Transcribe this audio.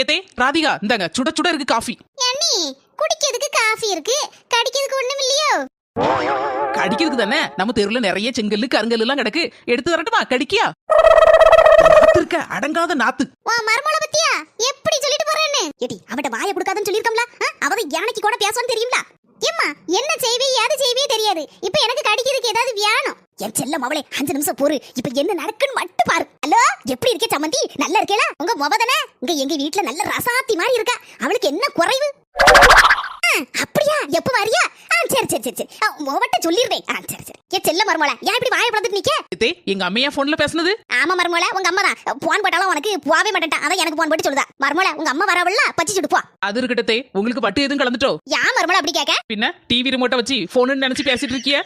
ஏதே ராதிகா, இந்தாங்க சுட சுட இருக்கு காஃபி. அண்ணி, குடிக்கிறதுக்கு காஃபி இருக்கு, கடிக்கிறதுக்கு ஒண்ணும் இல்லையோ? கடிக்கிறதுக்கு தானே, நம்ம தெருவுல நிறைய செங்கல்லு கருங்கல் எல்லாம் கிடக்கு, எடுத்து வரட்டுமா? கடிக்கியா? இருக்க அடங்காத நாத்து. வா மர்மோள பத்தியா எப்படி சொல்லிட்டு போறேன்னு. ஏடி, அவட்ட வாயை கொடுக்காதன்னு சொல்லிருக்கோம்ல. அவ யானைக்கு கூட பேசவும் தெரியும்ல. ஏம்மா, என்ன செய்வே ஏது செய்வே தெரியாது. இப்ப எனக்கு கடிக்கிறதுக்கு ஏதாவது வேணும். என் செல்லம் அவளே, 5 நிமிஷம் பொறு. இப்ப என்ன நடக்குன்னு மட்டும் பாரு. ஹலோ, எப்படி இருக்கே சம்மந்தி? நல்லா இருக்கேல? உங்க மொபதானே இங்க எங்க வீட்ல நல்ல ரசாத்தி மாதிரி இருக்கா. அவளுக்கு என்ன குறைவு? அப்படியா? எப்ப வரியா? சரி சரி சரி சரி, மொபட்ட சொல்லிருவேன். சரி சரி. என் செல்ல மர்மோள, ஏன் இப்படி வாயை பழந்துட்டு நிக்க? ஏதே, எங்க அம்மையா போன்ல பேசுனது? ஆமா மர்மோள, உங்க அம்மா தான். போன் போட்டாலும் உனக்கு போவே மாட்டேன். அதான் எனக்கு போன் போட்டு சொல்லுதா. மர்மோள, உங்க அம்மா வரவள்ள பச்சி சுடுப்பா. அது இருக்கட்டே, உங்களுக்கு வட்டு எதுவும் கலந்துட்டோ? யா மர்மோள அப்படி கேக்க? பின்ன டிவி ரிமோட்டை வச்சு போன்னு நினைச்சு பேசிட்டு இருக்கிய?